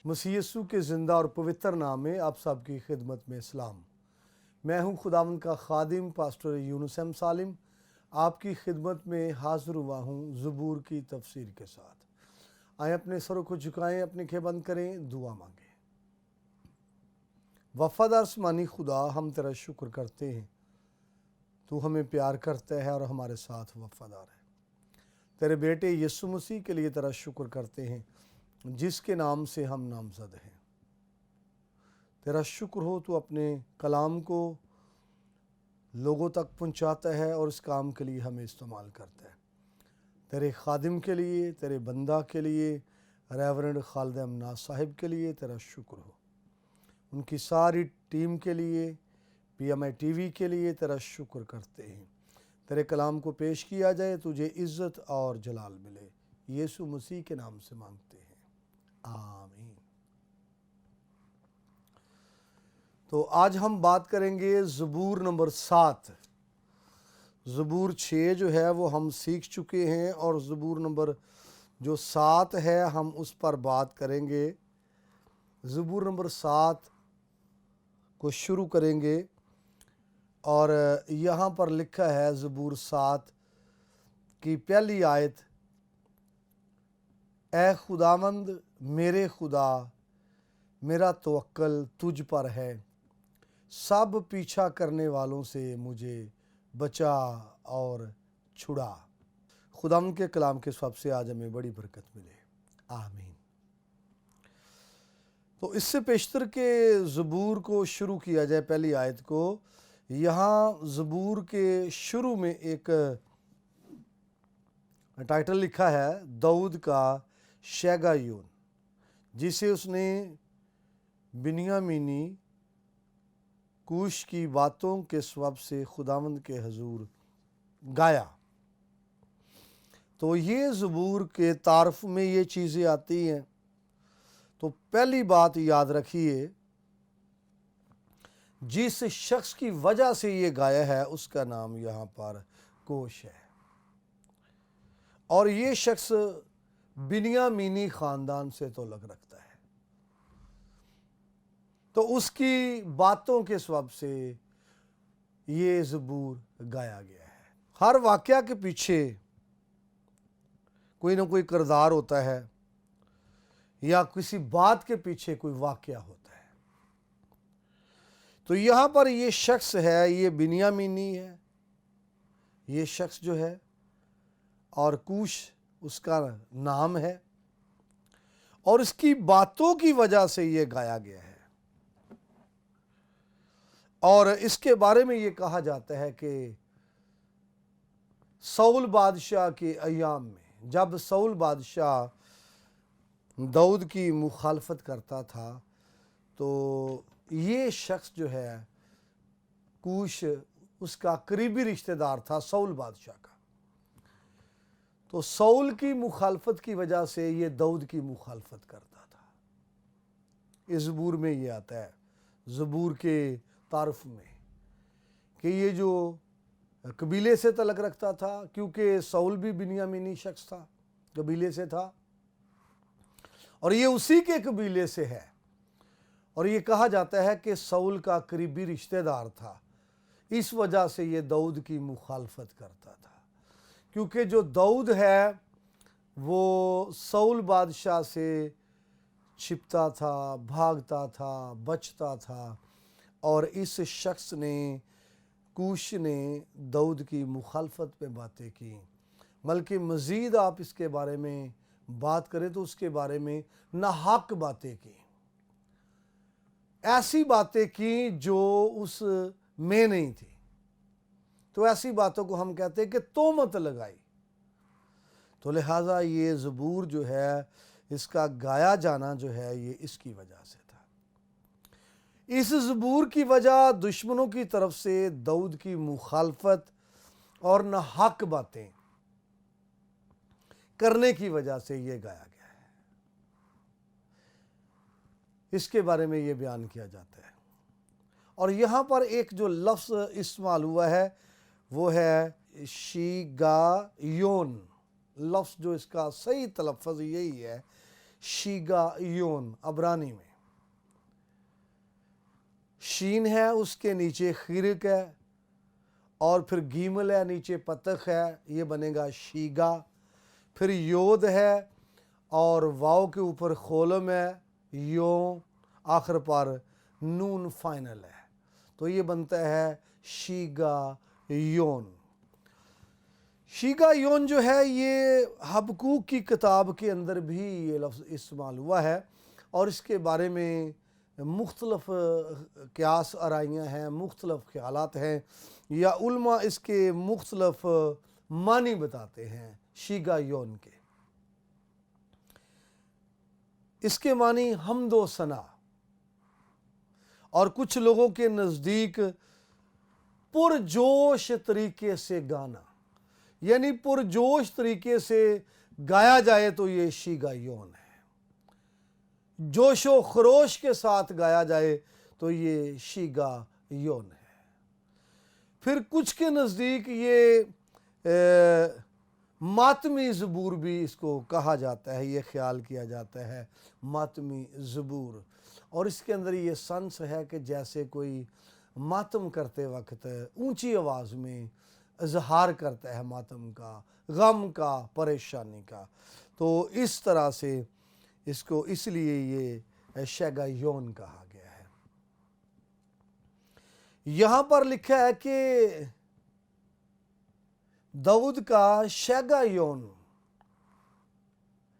मसीह यीशु के ज़िंदा और पवित्र नाम में आप सब की खिदमत में सलाम। मैं हूं खुदावंद का खादिम पास्टर यूनुस एम सालिम, आपकी खिदमत में हाज़िर हुआ हूं ज़बूर की तफसीर के साथ। आए अपने सरों को झुकाएं, अपनी आंखें बंद करें, दुआ मांगें। वफ़ादार आसमानी खुदा, हम तेरा शुक्र करते हैं, तू हमें प्यार करता है और हमारे साथ वफ़ादार है। तेरे बेटे यीशु मसीह के लिए तेरा शुक्र करते हैं, जिसके नाम से हम नामज़द हैं। तेरा शुक्र हो, तू अपने कलाम को लोगों तक पहुंचाता है और इस काम के लिए हमें इस्तेमाल करता है। तेरे खादिम के लिए, तेरे बंदा के लिए, रेवरेंड खालिद अमना साहिब के लिए तेरा शुक्र हो। उनकी सारी टीम के लिए, PMI TV के लिए तेरा शुक्र करते हैं। तेरे कलाम को पेश किया जाए, तुझे इज़्ज़त और जलाल मिले। यीशु मसीह के नाम से मांगते हैं, आमीन। तो आज हम बात करेंगे ज़बूर नंबर 7। ज़बूर 6 जो है वो हम सीख चुके हैं और ज़बूर नंबर जो 7 है हम उस पर बात करेंगे। ज़बूर नंबर 7 को शुरू करेंगे और यहाँ पर लिखा है ज़बूर 7 की पहली आयत, ए खुदावंद मेरे खुदा, मेरा तवक्कल तुझ पर है, सब पीछा करने वालों से मुझे बचा और छुड़ा। खुदावंद के कलाम के सबब से आज हमें बड़ी बरकत मिले, आमीन। तो इससे पेशतर के ज़बूर को शुरू किया जाए पहली आयत को। यहाँ ज़बूर के शुरू में एक टाइटल लिखा है, दाऊद का शैगायून, जिसे उसने बिन्यामीनी कूश की बातों के सबब से खुदावंद के हजूर गाया। तो ये ज़बूर के तारफ़ में ये चीज़ें आती हैं। तो पहली बात याद रखिए, जिस शख्स की वजह से ये गाया है उसका नाम यहाँ पर कूश है, और ये शख्स बिन्यामीनी ख़ानदान से ताल्लुक़ रखता है। तो उसकी बातों के सबब से ये ज़बूर गाया गया है। हर वाक़या के पीछे कोई ना कोई किरदार होता है या किसी बात के पीछे कोई वाक़या होता है। तो यहाँ पर ये शख्स है, ये बिन्यामीनी है, ये शख्स जो है, और कूश उसका नाम है, और इसकी बातों की वजह से ये गाया गया है। और इसके बारे में ये कहा जाता है कि साउल बादशाह के अय्याम में, जब साउल बादशाह दाऊद की मुखालफत करता था, तो ये शख्स जो है कूश उसका करीबी रिश्तेदार था साउल बादशाह का। तो साउल की मुखालफत की वजह से ये दाऊद की मुखालफत करता था। इस ज़बूर में ये आता है, ज़बूर के तारफ़ में, कि ये जो कबीले से तलक रखता था, क्योंकि साउल भी बिन्यामीनी शख्स था, कबीले से था, और ये उसी के कबीले से है। और ये कहा जाता है कि साउल का करीबी रिश्तेदार था, इस वजह से ये दाऊद की मुखालफत करता था। क्योंकि जो दाऊद है वो साउल बादशाह से छिपता था, भागता था, बचता था, और इस शख्स ने, कूश ने दाऊद की मुखालफत में बातें की। बल्कि मज़ीद आप इसके बारे में बात करें तो उसके बारे में नाहक बातें की, ऐसी बातें की जो उस में नहीं थी। तो ऐसी बातों को हम कहते हैं कि तोहमत लगाई। तो लिहाजा ये ज़बूर जो है, इसका गाया जाना जो है, ये इसकी वजह से था। इस ज़बूर की वजह दुश्मनों की तरफ से दाऊद की मुखालफत और नाहक बातें करने की वजह से ये गाया गया है। इसके बारे में ये बयान किया जाता है। और यहाँ पर एक जो लफ्ज़ इस्तेमाल हुआ है वो है शीगायोन। लफ्ज़ जो इसका सही तलफ़्फ़ुज़ यही है, शीगा योन अबरानी में। शीन है, उसके नीचे खिरक है, और फिर गीमल है, नीचे पतख है, ये बनेगा शीगा। फिर योद है और वाव के ऊपर खोलम है, यो, आखिर पर नून फाइनल है, तो ये बनता है शीगा योन। शीगा योन जो है ये हबकूक की किताब के अंदर भी ये लफ्ज़ इस्तेमाल हुआ है, और इसके बारे में मुख्तलफ क़यास आराइयाँ हैं, मुख्तलफ ख्यालात हैं, या उल्मा इसके मुख्तलफ मानी बताते हैं शीगा योन के। इसके मानी हमदो सना, और कुछ लोगों के नज़दीक पुरजोश तरीके से गाना, यानी पुरजोश तरीके से गाया जाए तो ये शीगा योन है। जोशो खरोश के साथ गाया जाए तो ये शीगा योन है। फिर कुछ के नज़दीक ये मातमी ज़बूर भी इसको कहा जाता है, ये ख्याल किया जाता है मातमी ज़बूर, और इसके अंदर ये सेंस है कि जैसे कोई मातम करते वक्त ऊंची आवाज़ में इजहार करता है मातम का, गम का, परेशानी का, तो इस तरह से इसको इसलिए ये शीगा योन कहा गया है। यहाँ पर लिखा है कि दाऊद का शीगा योन,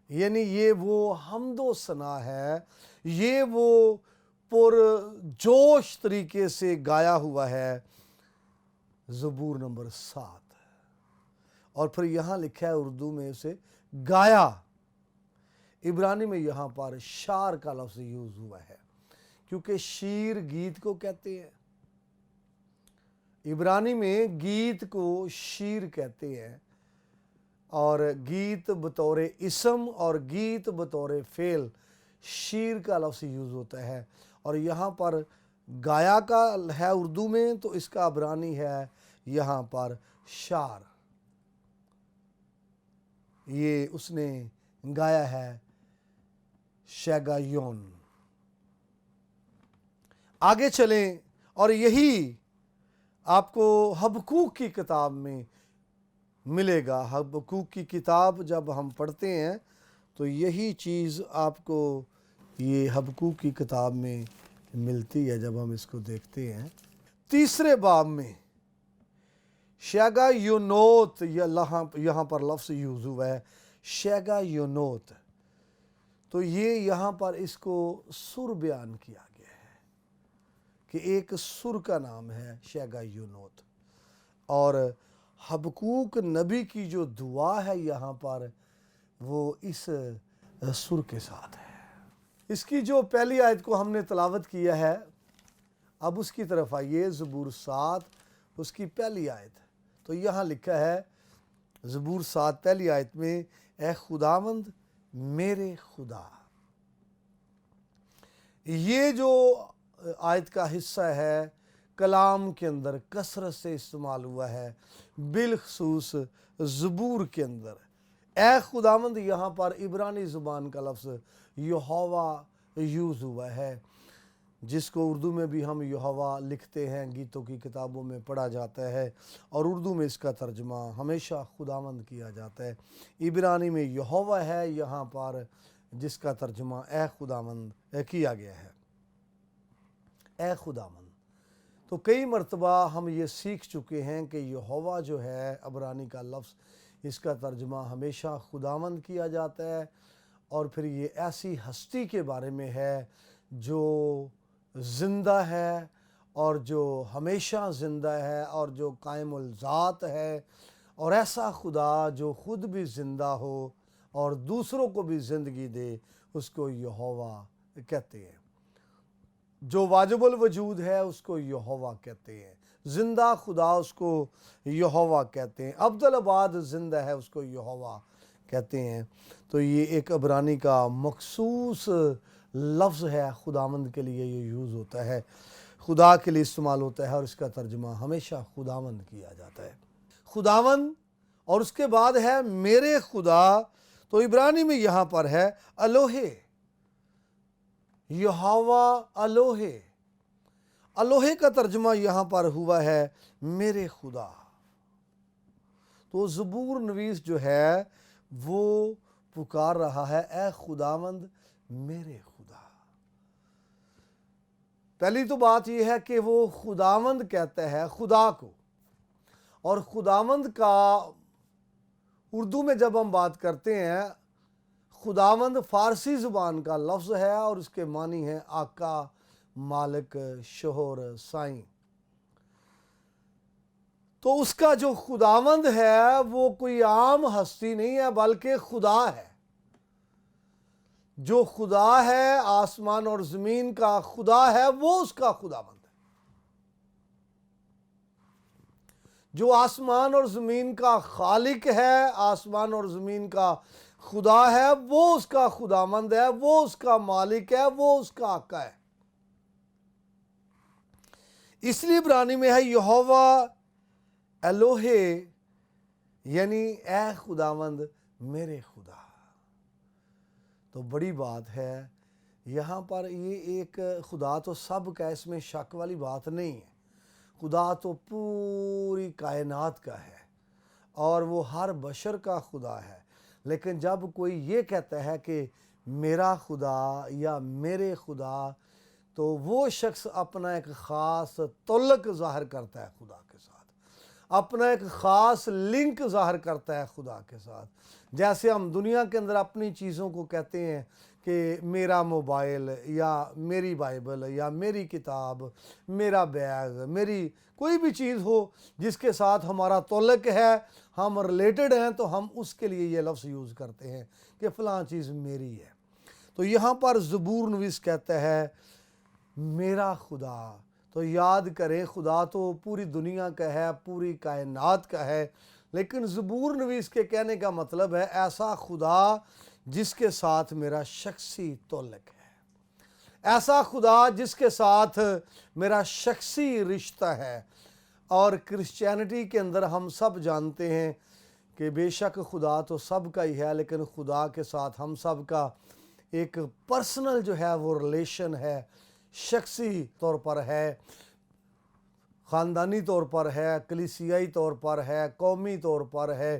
यानी ये वो हमदो सना है, ये वो पुरजोश तरीके से गाया हुआ है ज़बूर नंबर 7। और फिर यहाँ लिखा है उर्दू में उसे गाया, इब्रानी में यहाँ पर शार का लफ्ज़ यूज़ हुआ है, क्योंकि शीर गीत को कहते हैं, इब्रानी में गीत को शीर कहते हैं, और गीत बतौर इसम और गीत बतौर फ़ेल शीर का लफ्ज़ यूज़ होता है। और यहाँ पर गाया का है उर्दू में, तो इसका इब्रानी है यहाँ पर शार, ये उसने गाया है शीगा योन। आगे चलें, और यही आपको हबकूक की किताब में मिलेगा। हबकूक की किताब जब हम पढ़ते हैं तो यही चीज़ आपको ये हबकूक की किताब में मिलती है। जब हम इसको देखते हैं, तीसरे बाब में शीगा योनोत, यहाँ पर लफ्ज़ यूज़ हुआ है शीगा योनोत, तो ये यहाँ पर इसको सुर बयान किया गया है कि एक सुर का नाम है शीगा योनोत, और हबकूक नबी की जो दुआ है यहाँ पर वो इस सुर के साथ है। इसकी जो पहली आयत को हमने तलावत किया है, अब उसकी तरफ आइए, ज़बूर 7 उसकी पहली आयत। तो यहाँ लिखा है ज़बूर 7 पहली आयत में, ए खुदावंद मेरे खुदा। ये जो आयत का हिस्सा है कलाम के अंदर कसरत से इस्तेमाल हुआ है, बिलखसूस ज़बूर के अंदर। ए खुदावंद यहाँ पर इब्रानी ज़ुबान का लफ्ज़ यहोवा यूज़ हुआ है, जिसको उर्दू में भी हम यहोवा लिखते हैं, गीतों की किताबों में पढ़ा जाता है, और उर्दू में इसका तर्जमा हमेशा खुदावंद किया जाता है। इब्रानी में यहोवा है यहाँ पर, जिसका तर्जमा ए खुदावंद किया गया है, ए खुदावंद। तो कई मरतबा हम ये सीख चुके हैं कि यहोवा जो है अबरानी का लफ्ज़, इसका तर्जमा हमेशा खुदावंद किया जाता है, और फिर ये ऐसी हस्ती के बारे में है जो ज़िंदा है और जो हमेशा ज़िंदा है और जो कायमुल ज़ात है, और ऐसा खुदा जो ख़ुद भी ज़िंदा हो और दूसरों को भी ज़िंदगी दे, उसको यहोवा कहते हैं। जो वाजिबुल वजूद है उसको यहोवा कहते हैं, ज़िंदा खुदा उसको यहोवा कहते हैं, अब्दुल-आबाद ज़िंदा है उसको यहोवा कहते हैं। तो ये एक अबरानी का मखसूस लफ्ज़ है, खुदावंद के लिए ये यूज़ होता है, खुदा के लिए इस्तेमाल होता है, और इसका तर्जुमा हमेशा खुदावंद किया जाता है, खुदावंद। और उसके बाद है मेरे खुदा, تو عبرانی میں یہاں پر ہے الوہے، یہوہ الوہے۔ الوہے کا ترجمہ یہاں پر ہوا ہے میرے خدا۔ تو زبور نویس جو ہے وہ پکار رہا ہے اے خداوند میرے خدا۔ پہلی تو بات یہ ہے کہ وہ خداوند کہتا ہے خدا کو، اور خداوند کا اردو میں جب ہم بات کرتے ہیں، خداوند فارسی زبان کا لفظ ہے اور اس کے معنی ہے آقا، مالک، شوہر، سائیں۔ تو اس کا جو خداوند ہے وہ کوئی عام ہستی نہیں ہے بلکہ خدا ہے۔ جو خدا ہے، آسمان اور زمین کا خدا ہے، وہ اس کا خداوند ہے۔ جو آسمان اور زمین کا خالق ہے، آسمان اور زمین کا خدا ہے، وہ اس کا خداوند ہے، وہ اس کا مالک ہے، وہ اس کا آقا ہے۔ اس لیے عبرانی میں ہے یہوہ الوہے، یعنی اے خداوند میرے خدا۔ تو بڑی بات ہے یہاں پر، یہ ایک خدا تو سب کا، اس میں شک والی بات نہیں ہے۔ خدا تو پوری کائنات کا ہے اور وہ ہر بشر کا خدا ہے، لیکن جب کوئی یہ کہتا ہے کہ میرا خدا یا میرے خدا، تو وہ شخص اپنا ایک خاص تعلق ظاہر کرتا ہے خدا کے ساتھ، اپنا ایک خاص لنک ظاہر کرتا ہے خدا کے ساتھ۔ جیسے ہم دنیا کے اندر اپنی چیزوں کو کہتے ہیں کہ میرا موبائل یا میری بائبل یا میری کتاب، میرا بیگ، میری کوئی بھی چیز ہو جس کے ساتھ ہمارا تعلق ہے، ہم ریلیٹڈ ہیں، تو ہم اس کے لیے یہ لفظ یوز کرتے ہیں کہ فلاں چیز میری ہے۔ تو یہاں پر زبور نویس کہتا ہے میرا خدا۔ تو یاد کریں خدا تو پوری دنیا کا ہے، پوری کائنات کا ہے، لیکن زبور نویس کے کہنے کا مطلب ہے ایسا خدا جس کے ساتھ میرا شخصی تعلق ہے، ایسا خدا جس کے ساتھ میرا شخصی رشتہ ہے۔ اور کرسچینٹی کے اندر ہم سب جانتے ہیں کہ بے شک خدا تو سب کا ہی ہے، لیکن خدا کے ساتھ ہم سب کا ایک پرسنل جو ہے وہ ریلیشن ہے، شخصی طور پر ہے، خاندانی طور پر ہے، کلیسیائی طور پر ہے، قومی طور پر ہے،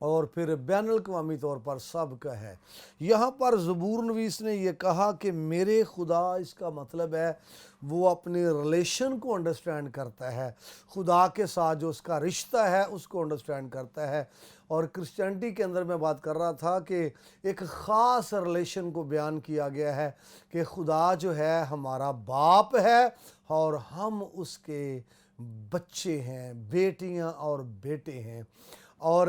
اور پھر بین الاقوامی طور پر سب کا ہے۔ یہاں پر زبور نویس نے یہ کہا کہ میرے خدا، اس کا مطلب ہے وہ اپنے ریلیشن کو انڈرسٹینڈ کرتا ہے، خدا کے ساتھ جو اس کا رشتہ ہے اس کو انڈرسٹینڈ کرتا ہے۔ اور کرسچینٹی کے اندر میں بات کر رہا تھا کہ ایک خاص ریلیشن کو بیان کیا گیا ہے کہ خدا جو ہے ہمارا باپ ہے اور ہم اس کے بچے ہیں، بیٹیاں اور بیٹے ہیں، اور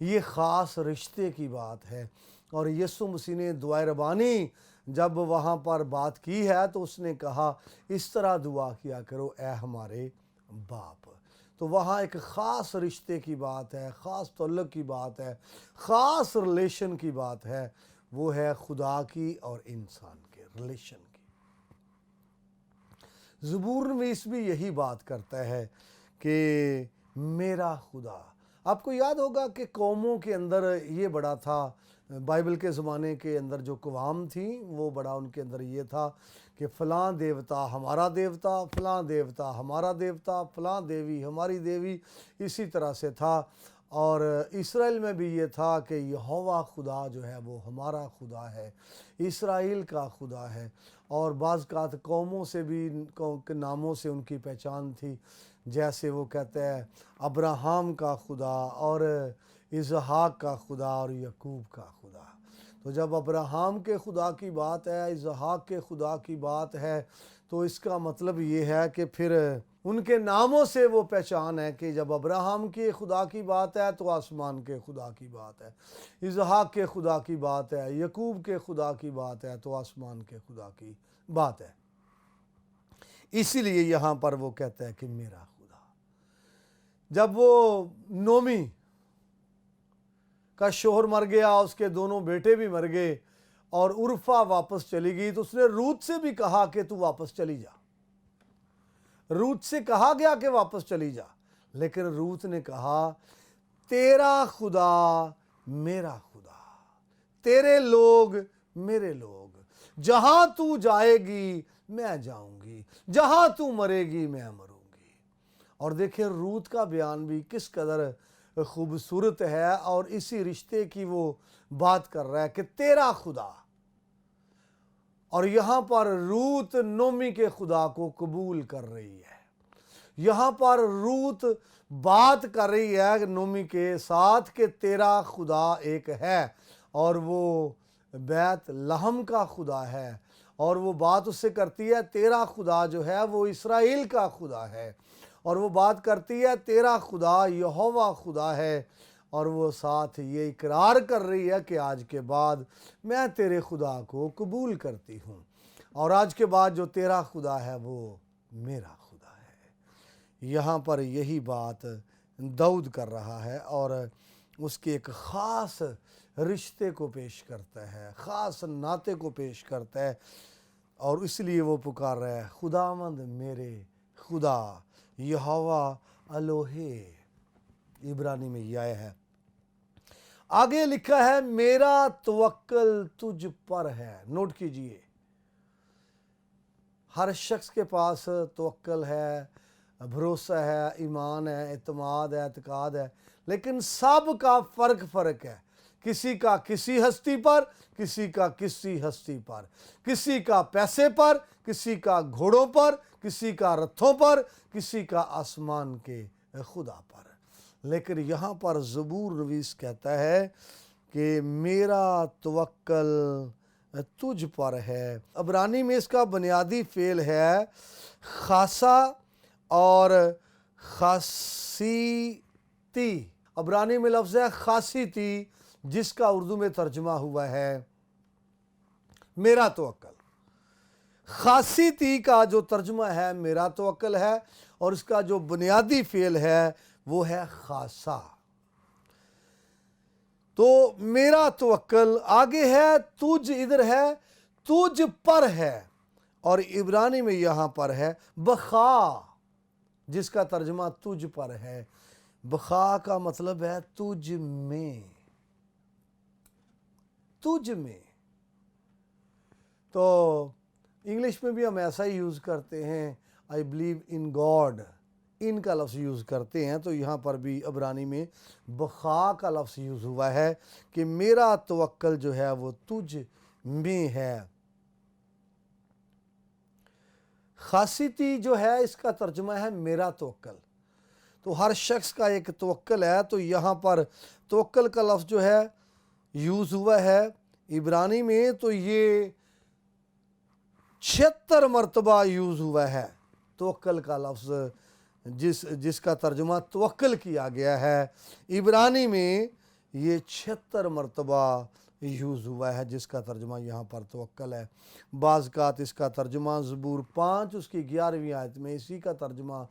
یہ خاص رشتے کی بات ہے۔ اور یسوع مسیح نے دعائے ربانی جب وہاں پر بات کی ہے تو اس نے کہا اس طرح دعا کیا کرو اے ہمارے باپ۔ تو وہاں ایک خاص رشتے کی بات ہے، خاص تعلق کی بات ہے، خاص ریلیشن کی بات ہے، وہ ہے خدا کی اور انسان کے ریلیشن کی۔ زبور نویس بھی یہی بات کرتا ہے کہ میرا خدا۔ آپ کو یاد ہوگا کہ قوموں کے اندر یہ بڑا تھا، بائبل کے زمانے کے اندر جو قوام تھیں وہ بڑا ان کے اندر یہ تھا کہ فلاں دیوتا ہمارا دیوتا، فلاں دیوتا ہمارا دیوتا، فلاں دیوی ہماری دیوی، اسی طرح سے تھا۔ اور اسرائیل میں بھی یہ تھا کہ یہوہ خدا جو ہے وہ ہمارا خدا ہے، اسرائیل کا خدا ہے۔ اور بعض اوقات قوموں سے بھی کے ناموں سے ان کی پہچان تھی، جیسے وہ کہتے ہیں ابراہیم کا خدا اور اسحاق کا خدا اور یعقوب کا خدا۔ تو جب ابراہیم کے خدا کی بات ہے، اسحاق کے خدا کی بات ہے، تو اس کا مطلب یہ ہے کہ پھر ان کے ناموں سے وہ پہچان ہے کہ جب ابراہیم کے خدا کی بات ہے تو آسمان کے خدا کی بات ہے، اسحاق کے خدا کی بات ہے، یعقوب کے خدا کی بات ہے تو آسمان کے خدا کی بات ہے۔ اسی لیے یہاں پر وہ کہتا ہے کہ میرا خدا۔ جب وہ نومی کا شوہر مر گیا، اس کے دونوں بیٹے بھی مر گئے اور عرفہ واپس چلی گئی، تو اس نے روت سے بھی کہا کہ تو واپس چلی جا۔ روت سے کہا گیا کہ واپس چلی جا، لیکن روت نے کہا تیرا خدا मेरा खुदा, तेरे लोग मेरे लोग, जहां तू जाएगी मैं जाऊंगी, जहां तू मरेगी मैं मरूंगी। और देखिए रूत का बयान भी किस कदर खूबसूरत है, और इसी रिश्ते की वो बात कर रहा है कि तेरा खुदा। और यहां पर रूत नोमी के खुदा को कबूल कर रही है। यहां पर रूत बात कर रही है नोमी के साथ कि तेरा खुदा एक है, और वो बैत लहम का खुदा है। और वो बात उससे करती है तेरा खुदा जो है वो इस्राएल का खुदा है। और वो बात करती है तेरा खुदा यहोवा खुदा है। और वो साथ ये इकरार कर रही है कि आज के बाद मैं तेरे खुदा को कबूल करती हूँ, और आज के बाद जो तेरा खुदा है वो मेरा खुदा है। यहाँ पर यही बात दाऊद कर रहा है, और उसके एक ख़ास रिश्ते को पेश करता है, ख़ास नाते को पेश करता है। और इसलिए वो पुकार रहा है खुदावंद मेरे खुदा यहोवा अलोहे। इब्रानी में यह है। आगे लिखा है मेरा तवक्कल तुझ पर है। नोट कीजिए, हर शख्स के पास तवक्कल है, भरोसा है, ईमान है, एतमाद है, एतकाद है, लेकिन सब का फ़र्क है। किसी का किसी हस्ती पर, किसी का किसी हस्ती पर, किसी का पैसे पर, किसी का घोड़ों पर, किसी का रथों पर, किसी का आसमान के खुदा पर। लेकिन यहाँ पर ज़बूर नवीस कहता है कि मेरा तवक्कल तुझ पर है। अबरानी में इसका बुनियादी फ़ेल है खासा और खासीती। अबरानी में लफ्ज़ है खासीती, जिसका उर्दू में तर्जुमा हुआ है मेरा तवक्कल। खासीती का जो तर्जुमा है मेरा तवक्कल है, और इसका जो बुनियादी फ़ेल है वो है खासा। तो मेरा तवक्कल आगे है, तुझ इधर है, तुझ पर है, और इब्रानी में यहाँ पर है बखा, जिसका तर्जुमा तुझ पर है। बखा का मतलब है तुझ में, तुझ में। तो इंग्लिश में भी हम ऐसा ही यूज़ करते हैं, आई बिलीव इन गॉड, इन का लफ्ज़ यूज़ करते हैं। तो यहाँ पर भी अबरानी में बखा का लफ्ज़ यूज़ हुआ है कि मेरा तवक्कल जो है वो तुझ में है। खासीती जो है इसका तर्जुमा है मेरा तवक्कल। तो हर शख्स का एक तवक्कल है। तो यहाँ पर तवक्कल का लफ्ज़ जो है यूज़ हुआ है इब्रानी में, तो ये 76 मरतबा यूज़ हुआ है तवक्कल का लफ्ज़, जिसका तर्जुमा तवक्कल किया गया है। इब्रानी में ये 76 मरतबा यूज़ हुआ है, जिसका तर्जुमा यहाँ पर तवक्कल है। बाज़कात इसका तर्जुमा ज़बूर 5 उसकी 11वीं आयत में इसी का तर्जुमा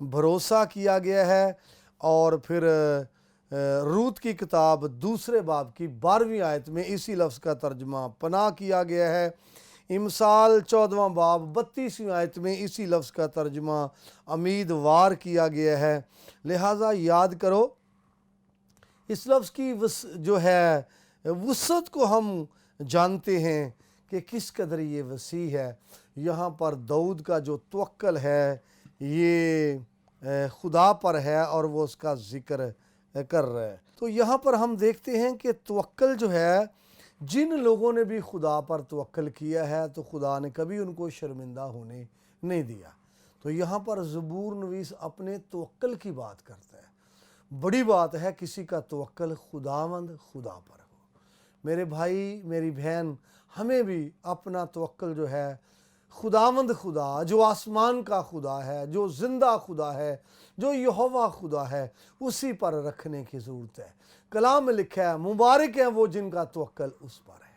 भरोसा किया गया है। और फिर रूत की किताब दूसरे बाब की 12वीं आयत में इसी लफ्ज़ का तर्जुमा पनाह किया गया है। इमसाल 14वां बाब 32वीं आयत में इसी लफ्ज़ का तर्जुमा उम्मीदवार किया गया है। लिहाजा याद करो, इस लफ्ज़ की जो है वसअत को हम जानते हैं कि किस कदर ये वसी है। यहाँ पर दाऊद का जो तवक्कल है ये खुदा पर है, और वो उसका ज़िक्र कर रहा है। तो यहाँ पर हम देखते हैं कि तवक्कल जो है, जिन लोगों ने भी खुदा पर तवक्कल किया है तो खुदा ने कभी उनको शर्मिंदा होने नहीं दिया। तो यहाँ पर ज़बूर नवीस अपने तवक्कल की बात करता है। बड़ी बात है किसी का तवक्कल खुदावंद खुदा पर हो। मेरे भाई मेरी बहन, हमें भी अपना तवक्कल जो है खुदावंद खुदा, जो आसमान का खुदा है, जो ज़िंदा खुदा है, जो यहोवा खुदा है, उसी पर रखने की ज़रूरत है। कलाम में लिखा है मुबारक हैं वो जिनका तवक्कल उस पर है।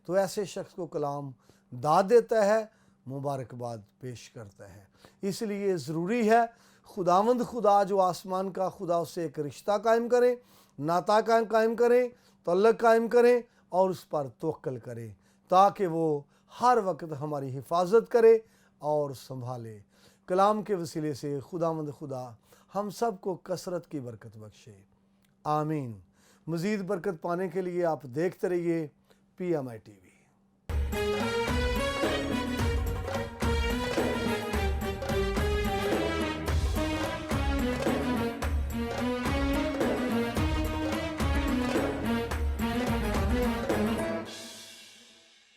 तो ऐसे शख्स को कलाम दाद देता है, मुबारकबाद पेश करता है। इसलिए ज़रूरी है खुदावंद खुदा जो आसमान का खुदा, उससे एक रिश्ता कायम करें, नाता कायम करें, तल्लक कायम करें, और उस पर तवक्कल करें, ताकि वो हर वक्त हमारी हिफाजत करे और संभाले। कलाम के वसीले से खुदावंद खुदा हम सब को कसरत की बरकत बख्शे। आमीन। مزید برکت پانے کے لیے آپ دیکھتے رہیے PMI TV۔